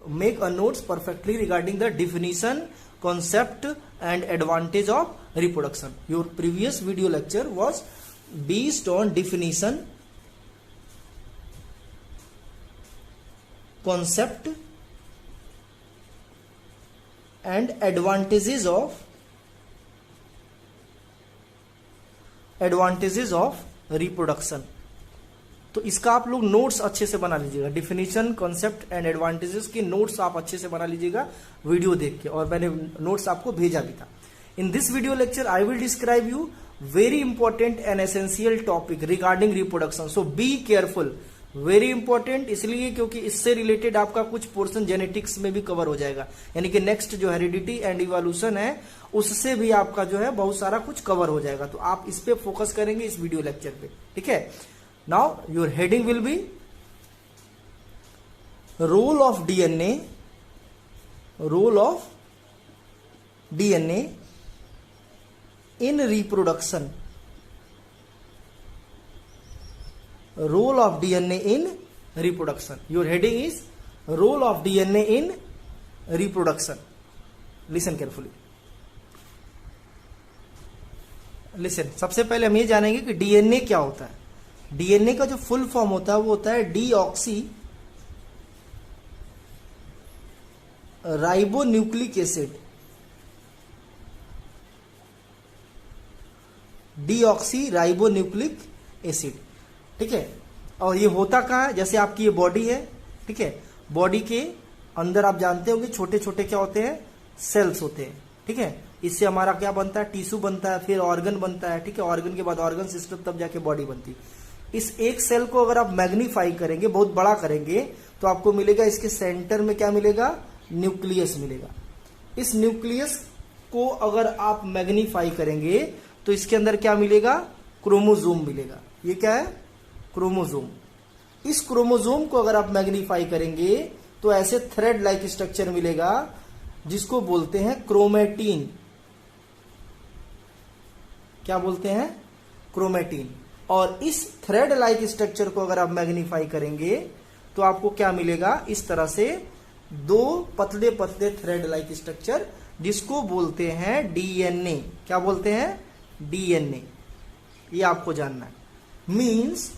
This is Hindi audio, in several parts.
make a notes perfectly regarding the definition, concept and advantage of reproduction. Your previous video lecture was based on definition, concept and advantages of reproduction. तो इसका आप लोग नोट्स अच्छे से बना लीजिएगा, डिफिनीशन, कॉन्सेप्ट एंड एडवांटेजेस की नोट्स आप अच्छे से बना लीजिएगा वीडियो देख के, और मैंने नोट्स आपको भेजा भी था. In this video lecture I will describe you very important and essential topic regarding reproduction. So be careful, very important इसलिए क्योंकि इससे रिलेटेड आपका कुछ पोर्शन जेनेटिक्स में भी कवर हो जाएगा, यानी कि नेक्स्ट जो हेरिडिटी एंड इवोल्यूशन है उससे भी आपका जो है बहुत सारा कुछ कवर हो जाएगा. तो आप इस पे फोकस करेंगे इस वीडियो लेक्चर पे, ठीक है. Now your heading will be role of DNA in reproduction. Role of DNA in reproduction. Your heading is role of DNA in reproduction. Listen carefully. Listen. सबसे पहले हम ये जानेंगे कि डीएनए क्या होता है. डीएनए का जो फुल फॉर्म होता है वो होता है deoxy ribonucleic acid. Deoxy ribonucleic acid, ठीक है. और ये होता कहाँ है, जैसे आपकी ये बॉडी है, ठीक है. बॉडी के अंदर आप जानते होंगे छोटे छोटे क्या होते हैं, सेल्स होते हैं, ठीक है. इससे हमारा क्या बनता है, टिश्यू बनता है, फिर ऑर्गन बनता है, ठीक है. ऑर्गन के बाद ऑर्गन सिस्टम, तब जाके बॉडी बनती है. इस एक सेल को अगर आप मैग्नीफाई करेंगे, बहुत बड़ा करेंगे, तो आपको मिलेगा इसके सेंटर में क्या मिलेगा, न्यूक्लियस मिलेगा. इस न्यूक्लियस को अगर आप मैग्नीफाई करेंगे तो इसके अंदर क्या मिलेगा, क्रोमोसोम मिलेगा. ये क्या है, क्रोमोसोम. इस क्रोमोसोम को अगर आप मैग्नीफाई करेंगे तो ऐसे थ्रेड लाइक स्ट्रक्चर मिलेगा जिसको बोलते हैं क्रोमेटीन. क्या बोलते हैं, क्रोमेटीन. और इस थ्रेड लाइक स्ट्रक्चर को अगर आप मैग्नीफाई करेंगे तो आपको क्या मिलेगा, इस तरह से दो पतले पतले थ्रेड लाइक स्ट्रक्चर जिसको बोलते हैं डीएनए. क्या बोलते हैं, डीएनए. ये आपको जानना है. Means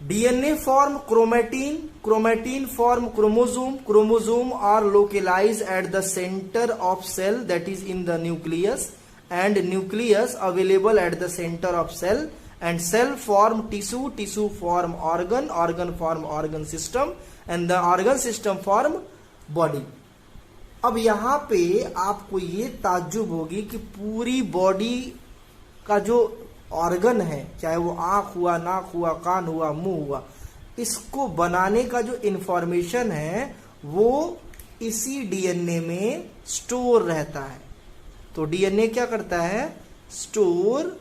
DNA form chromatin, chromatin form chromosome, chromosome are localized at the center of cell, that is in the nucleus, and nucleus available at the center of cell, and cell form tissue, tissue form organ, organ form organ system, and the organ system form body. अब यहाँ पे आपको ये ताज्जुब होगी कि पूरी बॉडी का जो ऑर्गन है, चाहे वो आंख हुआ, नाक हुआ, कान हुआ, मुंह हुआ, इसको बनाने का जो इंफॉर्मेशन है वो इसी डीएनए में स्टोर रहता है. तो डीएनए क्या करता है, store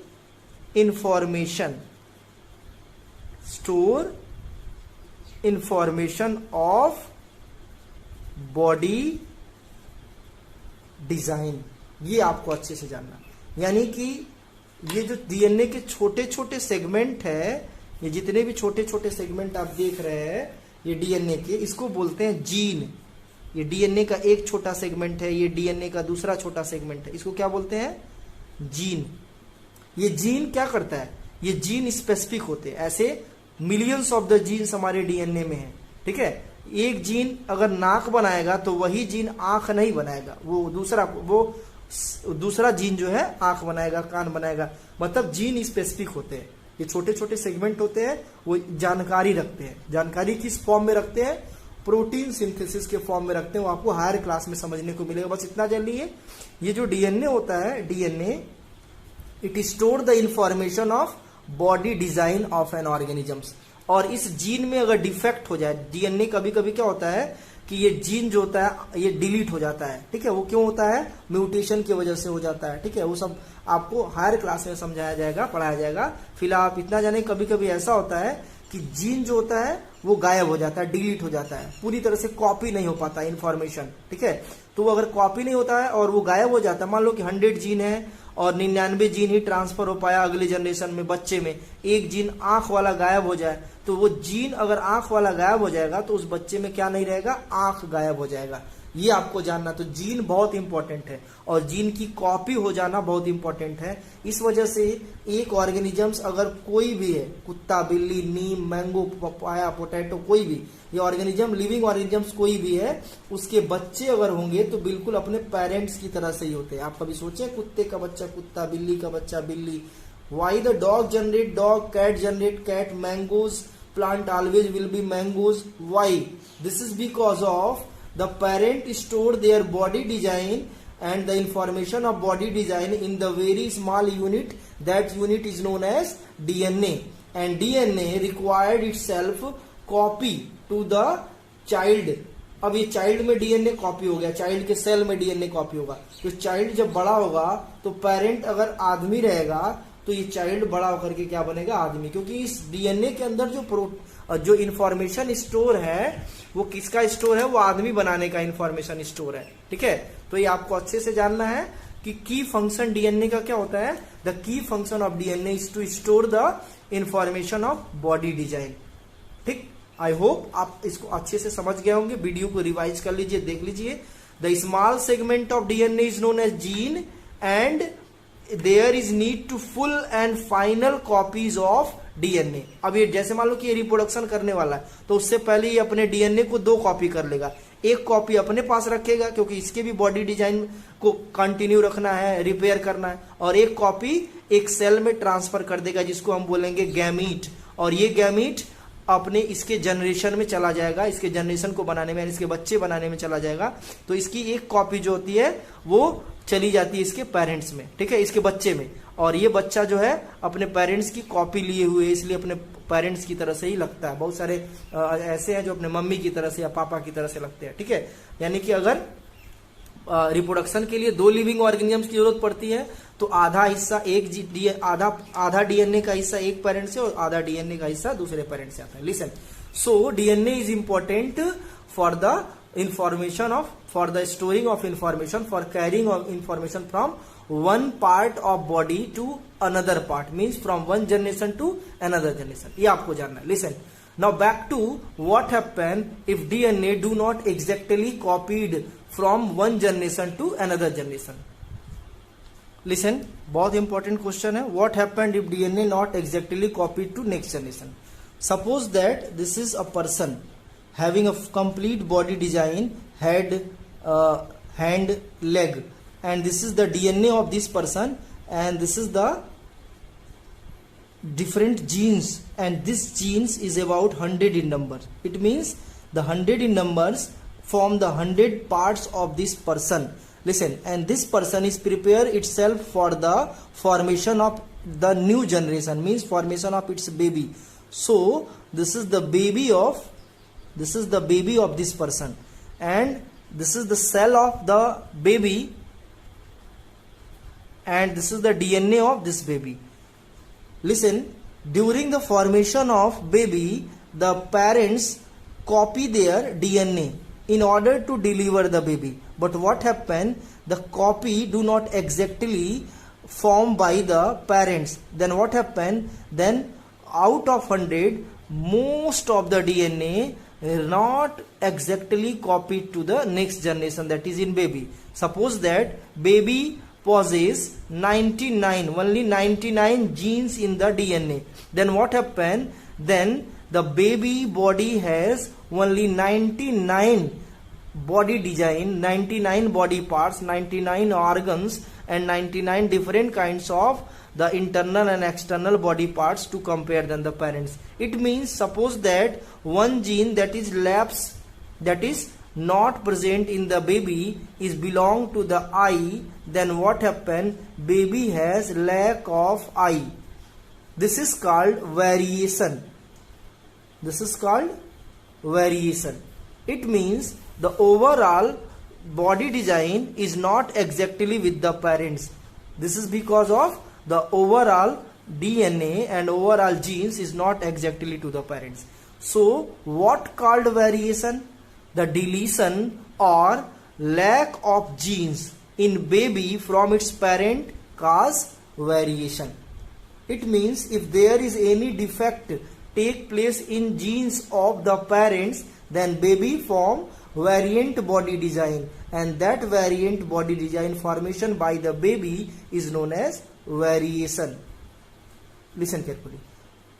information of body design. ये आपको अच्छे से जानना. यानी कि ये जो डीएनए के छोटे छोटे सेगमेंट है, ये जितने भी छोटे छोटे सेगमेंट आप देख रहे हैं ये डीएनए के, इसको बोलते हैं जीन. ये डीएनए का एक छोटा सेगमेंट है, ये डीएनए का दूसरा छोटा सेगमेंट है, इसको क्या बोलते हैं, जीन. ये जीन क्या करता है, ये जीन स्पेसिफिक होते हैं. ऐसे मिलियंस ऑफ द जीन्स हमारे डीएनए में है, ठीक है. एक जीन अगर नाक बनाएगा तो वही जीन आंख नहीं बनाएगा, वो दूसरा जीन जो है आंख बनाएगा, कान बनाएगा. मतलब जीन स्पेसिफिक होते हैं. ये छोटे छोटे सेगमेंट होते हैं, वो जानकारी रखते हैं. जानकारी किस फॉर्म में रखते हैं, प्रोटीन सिंथेसिस के फॉर्म में रखते हैं. वो आपको हायर क्लास में समझने को मिलेगा. बस इतना जान लीजिए, ये जो डीएनए होता है, DNA it store the information of body design of N organisms. और इस जीन में अगर डिफेक्ट हो जाए, डीएनए कभी कभी क्या होता है कि ये जीन जो होता है ये डिलीट हो जाता है, ठीक है. वो क्यों होता है, म्यूटेशन की वजह से हो जाता है, ठीक है. वो सब आपको हायर क्लास में समझाया जाएगा, पढ़ाया जाएगा. फिलहाल आप इतना जाने, कभी कभी ऐसा होता है कि जीन जो होता है वो गायब हो जाता है, डिलीट हो जाता है, पूरी तरह से कॉपी नहीं हो पाता इंफॉर्मेशन, ठीक है। तो अगर कॉपी नहीं होता है और वो गायब हो जाता है, मान लो कि 100 जीन है और 99 जीन ही ट्रांसफर हो पाया अगले जनरेशन में, बच्चे में एक जीन आंख वाला गायब हो जाए, तो वो जीन अगर आंख वाला गायब हो जाएगा तो उस बच्चे में क्या नहीं रहेगा, आंख गायब हो जाएगा। ये आपको जानना। तो जीन बहुत इंपॉर्टेंट है और जीन की कॉपी हो जाना बहुत इंपॉर्टेंट है। इस वजह से एक ऑर्गेनिजम्स अगर कोई भी है, कुत्ता, बिल्ली, नीम, मैंगो, पपाया, पोटैटो, कोई भी ये ऑर्गेनिज्म, लिविंग ऑर्गेनिजम्स कोई भी है, उसके बच्चे अगर होंगे तो बिल्कुल अपने पेरेंट्स की तरह से ही होते हैं। आप कभी सोचे कुत्ते का बच्चा कुत्ता, बिल्ली का बच्चा बिल्ली? Why the dog generate dog, cat generate cat, mangoes plant always will be mangoes? Why? This is because of the parent store their body design and the information of body design in the very small unit. That unit is known as DNA, and DNA required itself copy to the child. अब ये चाइल्ड में डीएनए कॉपी हो गया, चाइल्ड के सेल में डीएनए कॉपी होगा। तो चाइल्ड जब बड़ा होगा तो पेरेंट अगर आदमी रहेगा तो ये चाइल्ड बड़ा होकर के क्या बनेगा, आदमी। क्योंकि इस डीएनए के अंदर जो इंफॉर्मेशन स्टोर है वो किसका स्टोर है, वो आदमी बनाने का इंफॉर्मेशन स्टोर है, ठीक है। तो ये आपको अच्छे से जानना है कि की फंक्शन डीएनए का क्या होता है। The key function of DNA is to store the information of body design, ठीक। आई होप आप इसको अच्छे से समझ गए होंगे। वीडियो को रिवाइज कर लीजिए, देख लीजिए। The small segment of DNA is known as gene and there is need to full and final copies of DNA. अब ये जैसे मान लो कि ये रिप्रोडक्शन करने वाला है तो उससे पहले ये अपने डीएनए को 2 कॉपी कर लेगा। एक कॉपी अपने पास रखेगा क्योंकि इसके भी बॉडी डिजाइन को कंटिन्यू रखना है, रिपेयर करना है, और एक कॉपी एक सेल में ट्रांसफर कर देगा जिसको हम बोलेंगे गैमीट। और ये गैमीट अपने इसके जनरेशन में चला जाएगा, इसके जनरेशन को बनाने में, इसके बच्चे बनाने में चला जाएगा। तो इसकी एक कॉपी जो होती है वो चली जाती है इसके पेरेंट्स में, ठीक है, इसके बच्चे में। और ये बच्चा जो है अपने पेरेंट्स की कॉपी लिए हुए, इसलिए अपने पेरेंट्स की तरह से ही लगता है। बहुत सारे ऐसे हैं जो अपने मम्मी की तरह से या पापा की तरह से लगते हैं, ठीक है। यानी कि अगर रिप्रोडक्शन के लिए 2 लिविंग ऑर्गेनिजम्स की जरूरत पड़ती है तो आधा हिस्सा आधा डीएनए का हिस्सा एक पेरेंट से और आधा डीएनए का हिस्सा दूसरे पेरेंट से आता है। Listen, so DNA is important for the information of, for the storing of information, for carrying of information from one part of body to another part, means from one generation to another generation. ये आपको जानना है। Listen, now back to what happen if DNA do not exactly copied from one generation to another generation. Listen, बहुत important question है। What happened if DNA not exactly copied to next generation? Suppose that this is a person having a complete body design, head, hand, leg, and this is the DNA of this person, and this is the different genes, and this genes is about 100 in number. It means the 100 in numbers form the 100 parts of this person. Listen, and this person is prepare itself for the formation of the new generation, means formation of its baby. So this is the baby of this person, and this is the cell of the baby, and this is the DNA of this baby. Listen, during the formation of baby, the parents copy their DNA in order to deliver the baby. But what happened? The copy do not exactly form by the parents. Then what happened? Then out of 100, most of the DNA not exactly copied to the next generation, that is in baby. Suppose that baby possesses 99, only 99 genes in the DNA. Then what happened? Then the baby body has only 99 body design, 99 body parts, 99 organs, and 99 different kinds of the internal and external body parts to compare than the parents. It means, suppose that one gene that is lapse, that is not present in the baby, is belong to the eye. Then what happen? Baby has lack of eye. This is called variation. This is called variation. It means the overall body design is not exactly with the parents. This is because of the overall DNA and overall genes is not exactly to the parents. So what called variation? The deletion or lack of genes in baby from its parent cause variation. It means if there is any defect take place in genes of the parents, then baby form variant body design, and that variant body design formation by the baby is known as variation. Listen carefully.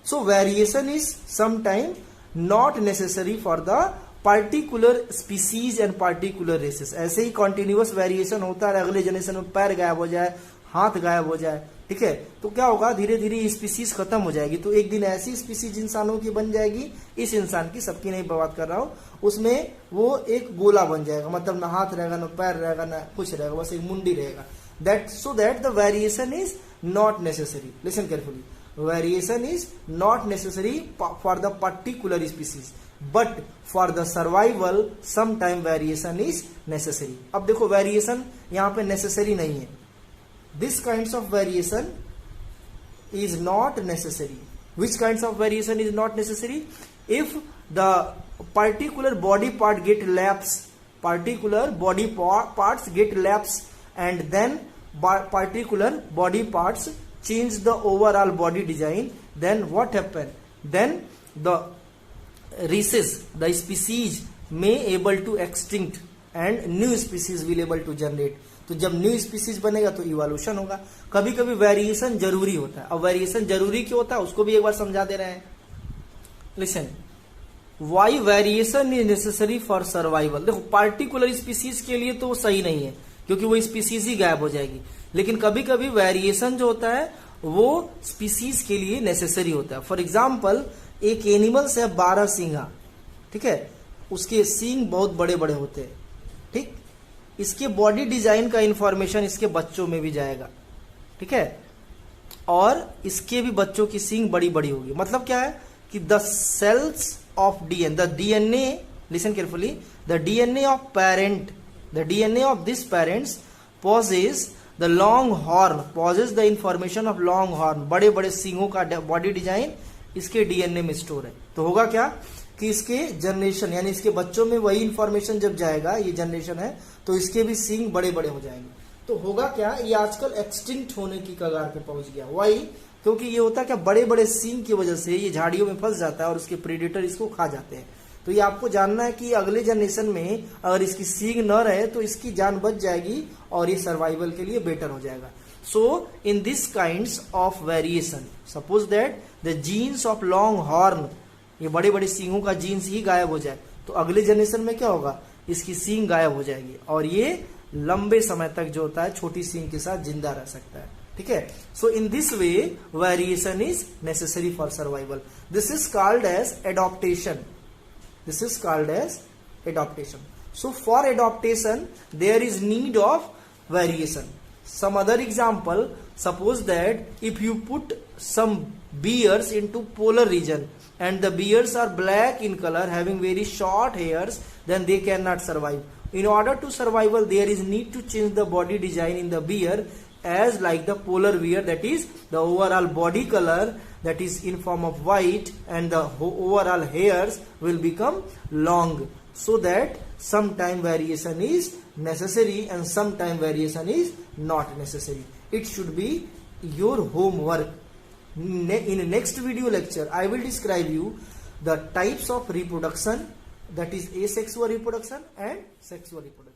So variation is sometimes not necessary for the particular species and particular races. ऐसे ही continuous variation होता है, अगले जनरेशन में पैर गायब हो जाए, हाथ गायब हो जाए, ठीक है, तो क्या होगा, धीरे धीरे स्पीसीज खत्म हो जाएगी, तो एक दिन ऐसी स्पीसीज इंसानों की बन जाएगी, इस इंसान की, सबकी नहीं बात कर रहा हूं, उसमें वो एक गोला बन जाएगा, मतलब ना हाथ रहेगा, ना पैर रहेगा, ना कुछ रहेगा, बस एक मुंडी रहेगा. That so that the variation is not necessary. Listen carefully. Variation is not necessary for the particular species, but for the survival sometime variation is necessary. अब देखो variation यहाँ पे necessary नहीं है. This kinds of variation is not necessary. Which kinds of variation is not necessary? If the particular body part get lapse, particular body parts get lapse, and then particular body parts change the overall body design, then what happen? Then the races, the species may able to extinct and new species will able to generate. तो जब न्यू स्पीसीज बनेगा तो इवोल्यूशन होगा. कभी कभी वेरिएशन जरूरी होता है. अब वेरिएशन जरूरी क्यों होता है उसको भी एक बार समझा दे रहे हैं. Listen, why variation is necessary for survival. देखो पार्टिकुलर स्पीसीज के लिए तो सही नहीं है क्योंकि वो स्पीसीज ही गायब हो जाएगी, लेकिन कभी कभी वेरिएशन जो होता है वो स्पीसीज के लिए नेसेसरी होता है. फॉर एग्जाम्पल एक एनिमल्स है 12 सींगा, ठीक है, उसके सींग बहुत बड़े बड़े होते हैं, ठीक, इसके बॉडी डिजाइन का इंफॉर्मेशन इसके बच्चों में भी जाएगा, ठीक है, और इसके भी बच्चों की सींग बड़ी बड़ी होगी. मतलब क्या है कि the cells of DNA, the DNA, listen carefully, the DNA of parent, the DNA of this parents possesses the long horn, possesses the information of long horn, बड़े बड़े सींगों का बॉडी डिजाइन इसके डीएनए में स्टोर है. तो होगा क्या कि इसके जनरेशन यानी इसके बच्चों में वही इंफॉर्मेशन जब जाएगा, ये जनरेशन है, तो इसके भी सींग बड़े बड़े हो जाएंगे. तो होगा क्या, ये आजकल एक्सटिंक्ट होने की कगार पे पहुंच गया. वाई, क्योंकि ये होता है क्या, बड़े बड़े सींग की वजह से ये झाड़ियों में फंस जाता है और उसके प्रेडेटर इसको खा जाते हैं. तो ये आपको जानना है कि अगले जनरेशन में अगर इसकी सींग न रहे तो इसकी जान बच जाएगी और ये सर्वाइवल के लिए बेटर हो जाएगा. So in this kinds of variation, suppose that the genes of long horn, ये बड़े बड़े सींगों का जीन्स ही गायब हो जाए तो अगले जनरेशन में क्या होगा, इसकी सींग गायब हो जाएगी और ये लंबे समय तक जो होता है छोटी सींग के साथ जिंदा रह सकता है. ठीक है. So in this way variation is necessary for survival. This is called as adaptation. This is called as adaptation. So for adaptation there is need of variation. Some other example, suppose that if you put some bears into polar region and the bears are black in color having very short hairs, then they cannot survive. In order to survival there is need to change the body design in the bear as like the polar bear, that is the overall body color that is in form of white and the overall hairs will become long, so that sometime variation is necessary and sometime variation is not necessary. It should be your homework. In next video lecture I will describe you the types of reproduction, that is asexual reproduction and sexual reproduction.